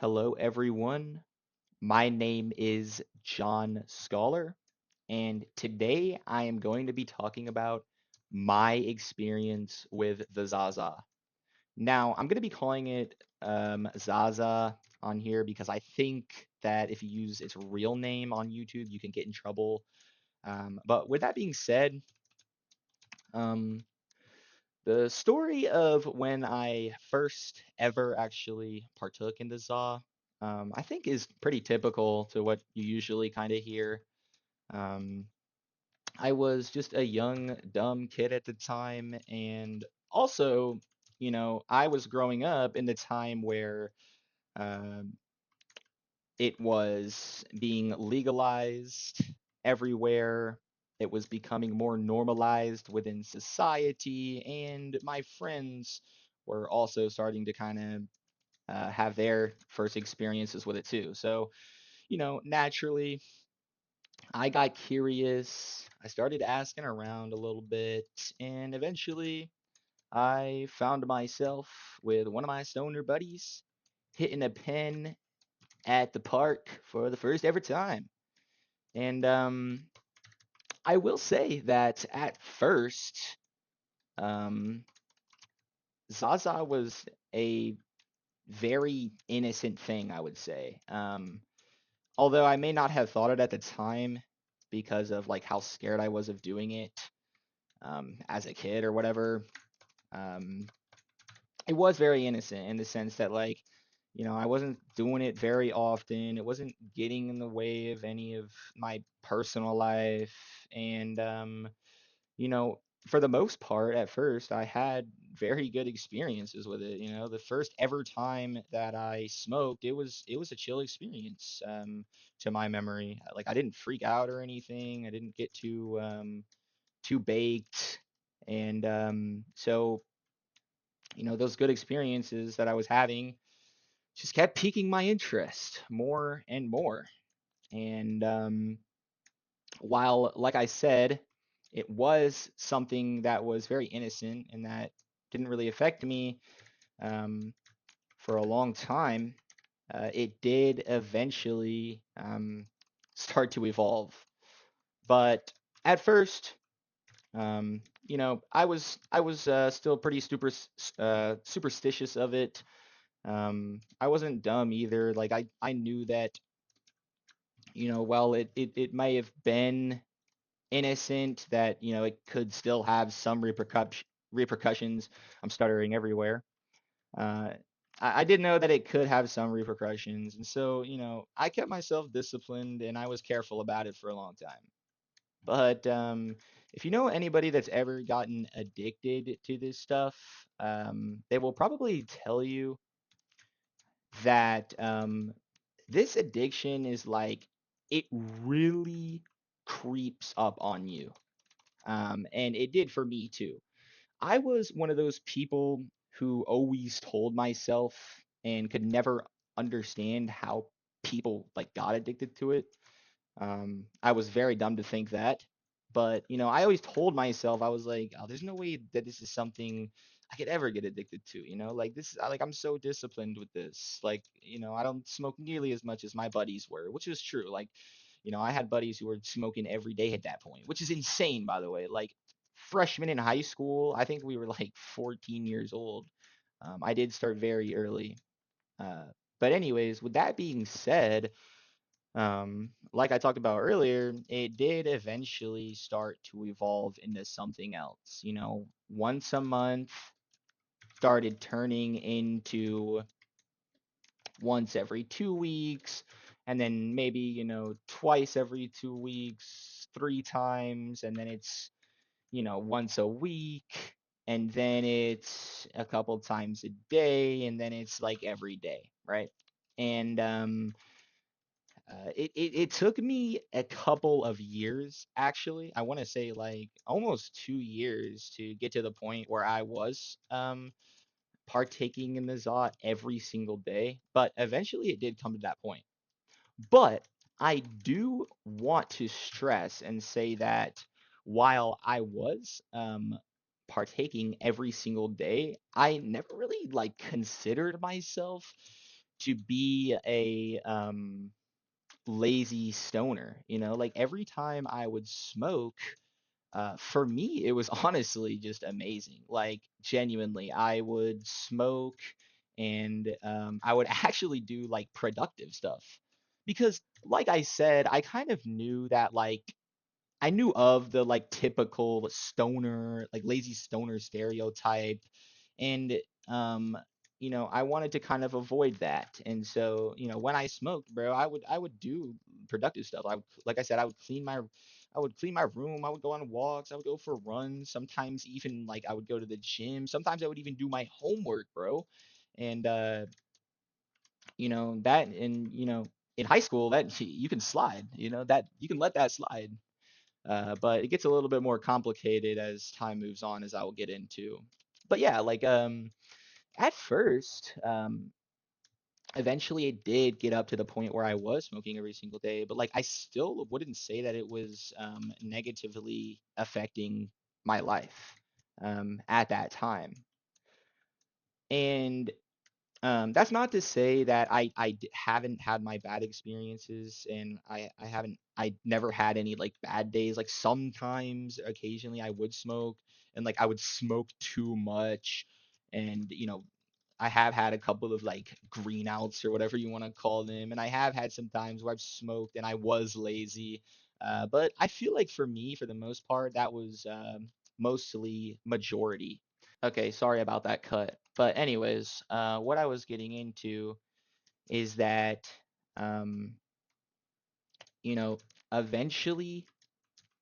Hello, everyone. My name is John Scholar, and today I am going to be talking about my experience with the Zaza. Now, I'm going to be calling it Zaza on here because I think that if you use its real name on YouTube, you can get in trouble. But with that being said, um, the story of when I first ever actually partook in the Za, I think is pretty typical to what you usually kind of hear. Um, I was just a young, dumb kid at the time, and also, I was growing up in the time where um, it was being legalized everywhere. It was becoming more normalized within society, and my friends were also starting to kind of have their first experiences with it too. So, naturally, I got curious. I started asking around a little bit, and eventually, I found myself with one of my stoner buddies hitting a pen at the park for the first ever time. And I will say that at first, um, Zaza was a very innocent thing, I would say. Although I may not have thought it at the time because of like how scared I was of doing it as a kid or whatever. Um, it was very innocent in the sense that I wasn't doing it very often. It wasn't getting in the way of any of my personal life, and you know, for the most part, at first, I had very good experiences with it. The first ever time that I smoked, it was a chill experience, to my memory. Like I didn't freak out or anything. I didn't get too baked, and so those good experiences that I was having just kept piquing my interest more and more. And while, like I said, it was something that was very innocent and that didn't really affect me um, for a long time, it did eventually start to evolve. But at first, I was still pretty superstitious of it. I wasn't dumb either. Like I knew that while it may have been innocent, that it could still have some repercussions. I'm stuttering everywhere. uh, I did know that it could have some repercussions, and so I kept myself disciplined and I was careful about it for a long time. But if you know anybody that's ever gotten addicted to this stuff, they will probably tell you that this addiction is like it really creeps up on you. And it did for me too. I was one of those people who always told myself and could never understand how people like got addicted to it. I was very dumb to think that, but I always told myself I was like, oh, there's no way that this is something I could ever get addicted to. Like this, like I'm so disciplined with this. Like I don't smoke nearly as much as my buddies were, which is true. Like I had buddies who were smoking every day at that point, which is insane, by the way. Like freshman in high school, I think we were like 14 years old. I did start very early. Uh, but anyways, with that being said, like I talked about earlier, it did eventually start to evolve into something else. Once a month started turning into once every 2 weeks, and then maybe, twice every 2 weeks, three times, and then it's, once a week, and then it's a couple times a day, and then it's like every day, right? And it took me a couple of years, actually. I want to say like almost 2 years to get to the point where I was partaking in the Za every single day. But eventually it did come to that point. But I do want to stress and say that while I was partaking every single day, I never really like considered myself to be a lazy stoner, like every time I would smoke, for me, it was honestly just amazing. Like, genuinely, I would smoke and I would actually do like productive stuff. Because, like I said, I kind of knew that, like, I knew of the like typical stoner, like lazy stoner stereotype, and um, I wanted to kind of avoid that. And so, when I smoked, bro, I would do productive stuff. Like I said, I would clean my room. I would go on walks. I would go for runs. Sometimes even like I would go to the gym. Sometimes I would even do my homework, bro. And that, and in high school, that you can slide. That you can let that slide. But it gets a little bit more complicated as time moves on, as I will get into. But yeah, like at first, eventually it did get up to the point where I was smoking every single day, but like I still wouldn't say that it was negatively affecting my life at that time. And that's not to say that haven't had my bad experiences, and I never had any like bad days. Like sometimes, occasionally, I would smoke, and like I would smoke too much, and I have had a couple of like green outs or whatever you want to call them, and I have had some times where I've smoked and I was lazy. But I feel like for me, for the most part, that was mostly majority. Okay, sorry about that cut. But anyways, what I was getting into is that, um, you know, eventually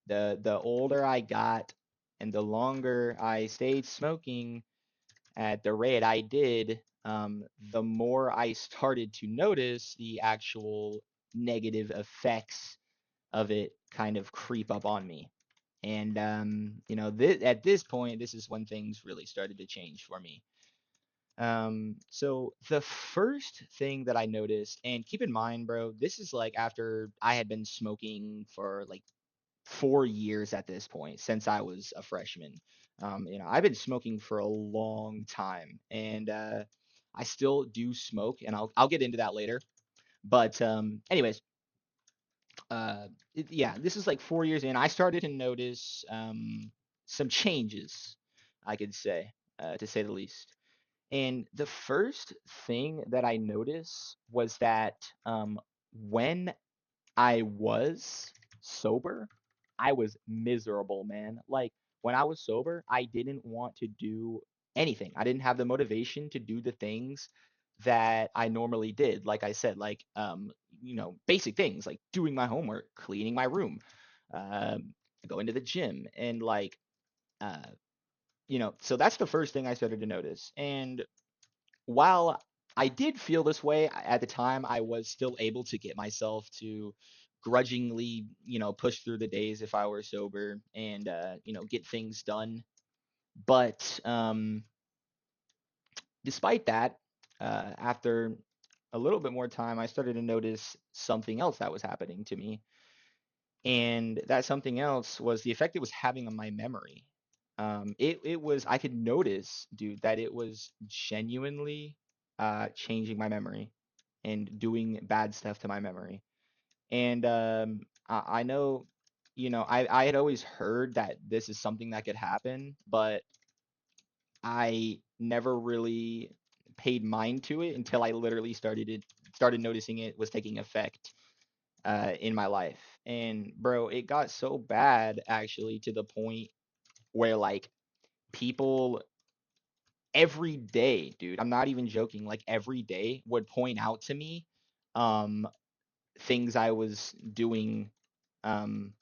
the older I got and the longer I stayed smoking at the rate I did, the more I started to notice the actual negative effects of it kind of creep up on me. And at this point, this is when things really started to change for me. So the first thing that I noticed, and keep in mind, bro, this is like after I had been smoking for like 4 years at this point, since I was a freshman. I've been smoking for a long time, and I still do smoke, and I'll get into that later. But anyways, yeah, this is like 4 years in. I started to notice some changes, I could say, to say the least. And the first thing that I noticed was that when I was sober, I was miserable, man. Like when I was sober, I didn't want to do anything. I didn't have the motivation to do the things that I normally did. Like I said, like basic things like doing my homework, cleaning my room, um, going to the gym, and like uh, so that's the first thing I started to notice. And while I did feel this way at the time, I was still able to get myself to grudgingly, push through the days if I were sober and, get things done. But despite that, after a little bit more time, I started to notice something else that was happening to me. And that something else was the effect it was having on my memory. It was, I could notice, dude, that it was genuinely changing my memory and doing bad stuff to my memory. And I know, I had always heard that this is something that could happen, but I never really paid mind to it until I literally started noticing it was taking effect in my life. And bro, it got so bad actually to the point where like people every day, dude, I'm not even joking, like every day would point out to me um things I was doing um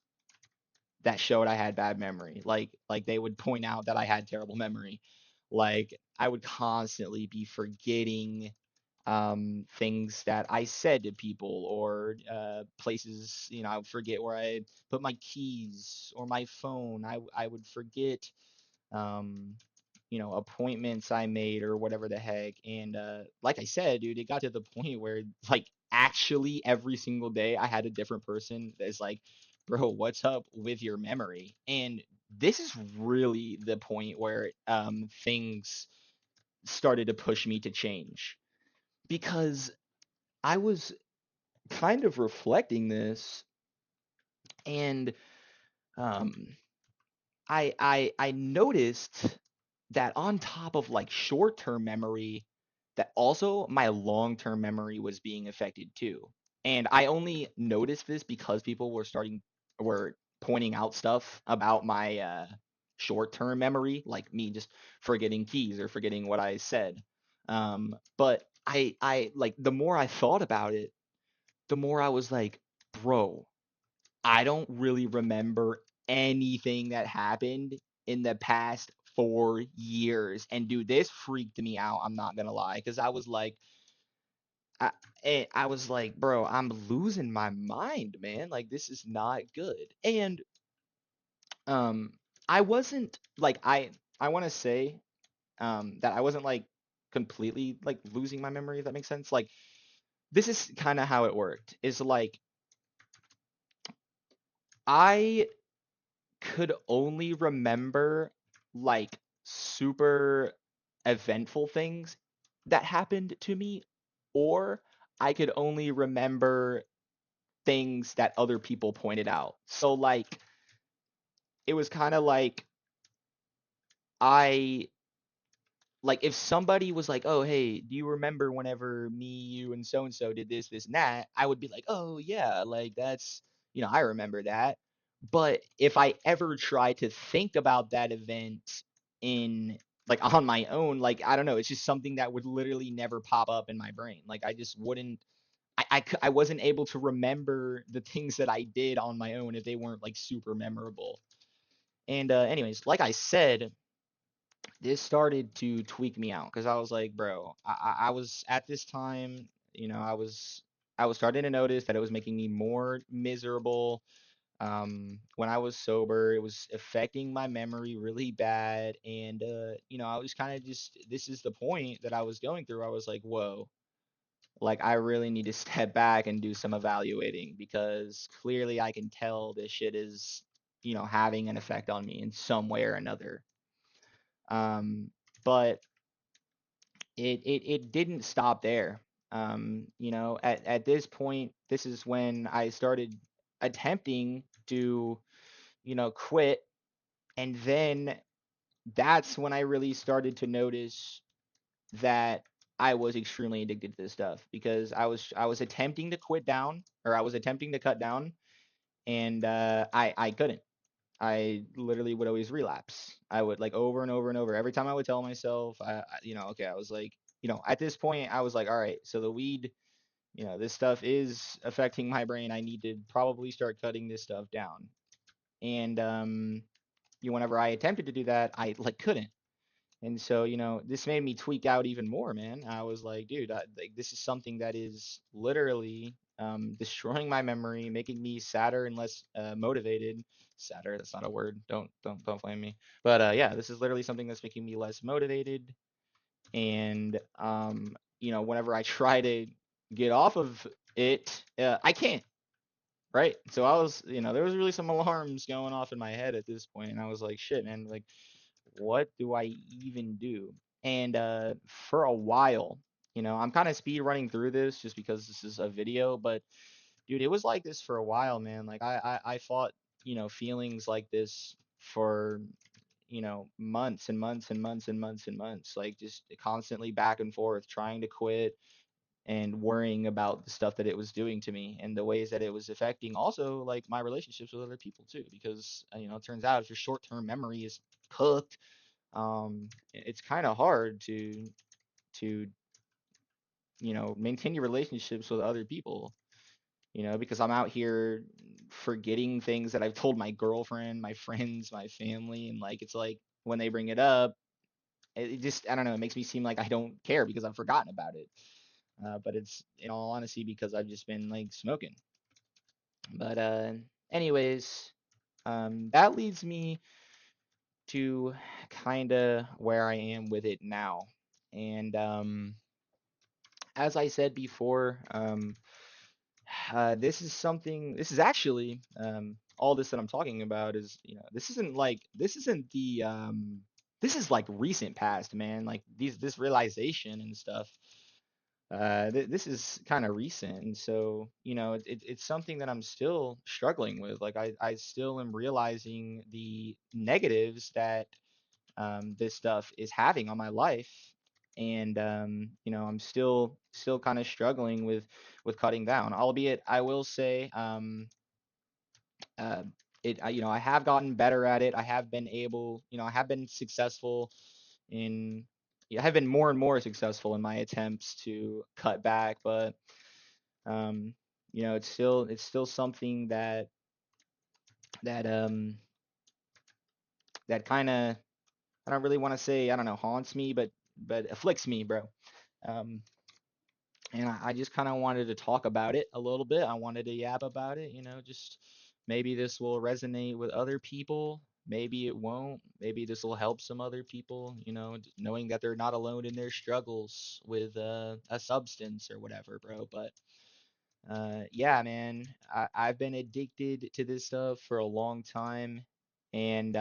that showed I had bad memory. Like they would point out that I had terrible memory. Like I would constantly be forgetting things that I said to people, or places, I would forget where I put my keys or my phone. I would forget um appointments I made or whatever the heck. And like I said, dude, it got to the point where like actually every single day I had a different person that's like, bro, what's up with your memory? And this is really the point where things started to push me to change, because I was kind of reflecting this, and um I noticed that on top of like short-term memory, that also my long-term memory was being affected too. And I only noticed this because people were pointing out stuff about my short-term memory, like me just forgetting keys or forgetting what I said. But I like the more I thought about it, the more I was like, bro, I don't really remember anything that happened in the past 4 years. And dude, this freaked me out. I'm not gonna lie, because I, I was like, bro, I'm losing my mind, man. Like this is not good. And um, I wasn't like I want to say that I wasn't like completely like losing my memory. If that makes sense. Like this is kind of how it worked. Is like I could only remember like super eventful things that happened to me, or I could only remember things that other people pointed out. So like it was kind of like I like if somebody was like, "Oh, hey, do you remember whenever me, you, and so did this, this, and that?" I would be like, "Oh, yeah, like that's, I remember that." But if I ever try to think about that event in like on my own, like I don't know, it's just something that would literally never pop up in my brain. Like I just wouldn't. I wasn't able to remember the things that I did on my own if they weren't like super memorable. And anyways, like I said, this started to tweak me out because I was like, bro, I was at this time, I was starting to notice that it was making me more miserable. When I was sober, it was affecting my memory really bad, and I was kind of just this is the point that I was going through. I was like, whoa, like I really need to step back and do some evaluating because clearly I can tell this shit is, having an effect on me in some way or another. But it didn't stop there. At this point, this is when I started attempting to, quit. And then that's when I really started to notice that I was extremely addicted to this stuff because I was attempting to quit down, or I was attempting to cut down, and I couldn't. I literally would always relapse. I would like over and over and over. Every time I would tell myself, okay, I was like, at this point, I was like, all right, so the weed, this stuff is affecting my brain. I need to probably start cutting this stuff down. And whenever I attempted to do that, I like couldn't. And so, this made me tweak out even more, man. I was like, dude, like this is something that is literally destroying my memory, making me sadder and less motivated. Sadder, that's not a word. Don't blame me. But yeah, this is literally something that's making me less motivated. And whenever I try to get off of it, I can't. Right. So I was, there was really some alarms going off in my head at this point, and I was like, shit, man, like what do I even do? And for a while, I'm kind of speed running through this just because this is a video, but dude, it was like this for a while, man. Like I fought, feelings like this for, months and months and months and months and months, like just constantly back and forth trying to quit and worrying about the stuff that it was doing to me and the ways that it was affecting also like my relationships with other people too because it turns out if your short-term memory is cooked, it's kind of hard to maintain your relationships with other people, because I'm out here forgetting things that I've told my girlfriend, my friends, my family, and like it's like when they bring it up, it just I don't know, it makes me seem like I don't care because I've forgotten about it. But it's in all honesty because I've just been like smoking. But anyways, that leads me to kind of where I am with it now. And as I said before, this is actually, all this that I'm talking about is, this is like recent past, man. Like this realization and stuff. This is kind of recent, and so it's something that I'm still struggling with. Like I still am realizing the negatives that this stuff is having on my life, and I'm still kind of struggling with cutting down. Albeit, I will say, uh, I have gotten better at it. I have been able, I have been successful in, I have been more and more successful in my attempts to cut back, but um, it's still something that that kind of, I don't really want to say, I don't know, haunts me, but afflicts me, bro. Um, and I just kind of wanted to talk about it a little bit. I wanted to yap about it, just maybe this will resonate with other people. Maybe it won't. Maybe this will help some other people, knowing that they're not alone in their struggles with a substance or whatever, bro. But yeah, man, I've been addicted to this stuff for a long time, and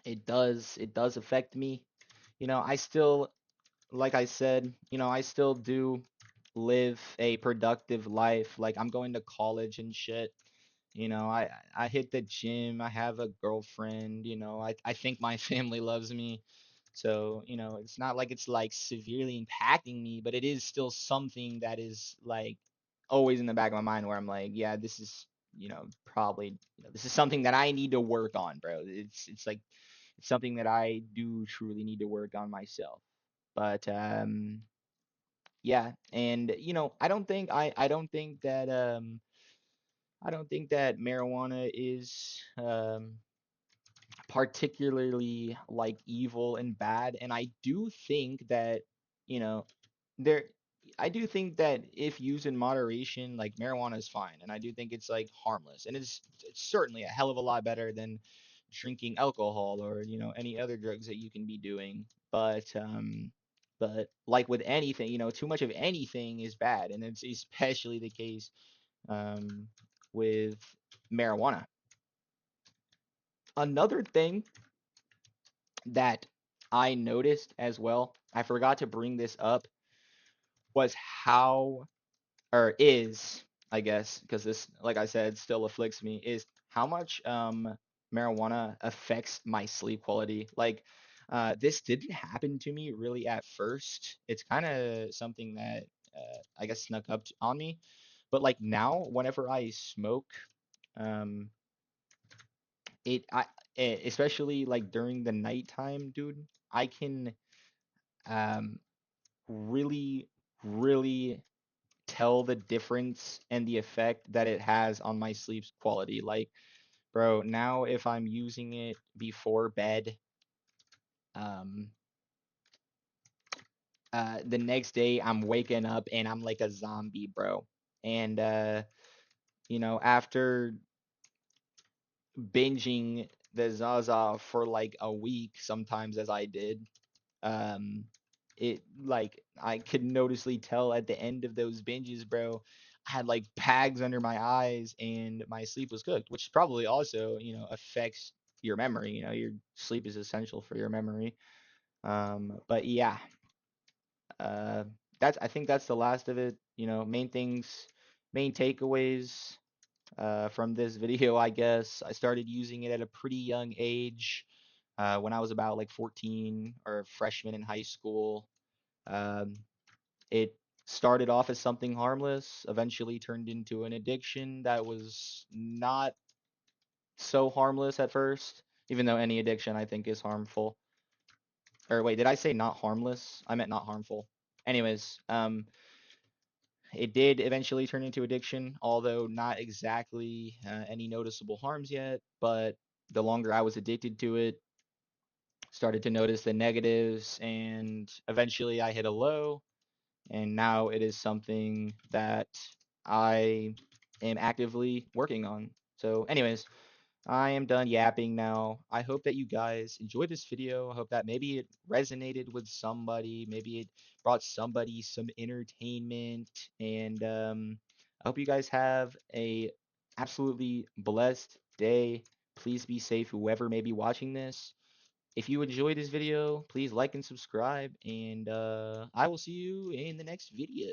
it does affect me. I still, like I said, I still do live a productive life. Like I'm going to college and shit. I hit the gym. I have a girlfriend. I think my family loves me. So, it's not like it's like severely impacting me, but it is still something that is like always in the back of my mind where I'm like, yeah, this is, probably, this is something that I need to work on, bro. It's like it's something that I do truly need to work on myself. But yeah, and I don't think that marijuana is particularly like evil and bad, and I do think that you know there I do think that if used in moderation, like marijuana is fine, and I do think it's like harmless, and it's certainly a hell of a lot better than drinking alcohol or any other drugs that you can be doing. But like with anything, too much of anything is bad, and it's especially the case um, with marijuana. Another thing that I noticed as well, I forgot to bring this up, was how, or is, I guess, because this, like I said, still afflicts me, is how much marijuana affects my sleep quality. Like, this didn't happen to me really at first. It's kind of something that I guess snuck up on me. But like now, whenever I smoke, um, it I especially like during the nighttime, dude, I can um really, really tell the difference and the effect that it has on my sleep quality. Like, bro, now if I'm using it before bed, um, the next day I'm waking up and I'm like a zombie, bro. And after binging the Zaza for like a week, sometimes as I did, um it like I could noticeably tell at the end of those binges, bro, I had like bags under my eyes and my sleep was cooked, which probably also affects your memory. Your sleep is essential for your memory. But yeah, uh I think that's the last of it. Main things, main takeaways from this video, I guess. I started using it at a pretty young age, when I was about like 14 or a freshman in high school. Um, it started off as something harmless, eventually turned into an addiction that was not so harmless at first, even though any addiction I think is harmful. Or wait, did I say not harmless? I meant not harmful. Anyways, it did eventually turn into addiction, although not exactly any noticeable harms yet. But the longer I was addicted to it, started to notice the negatives, and eventually I hit a low, and now it is something that I am actively working on. So, anyways, I am done yapping now. I hope that you guys enjoyed this video. I hope that maybe it resonated with somebody, maybe it brought somebody some entertainment, and I hope you guys have a absolutely blessed day. Please be safe, whoever may be watching this. If you enjoyed this video, please like and subscribe, and I will see you in the next video.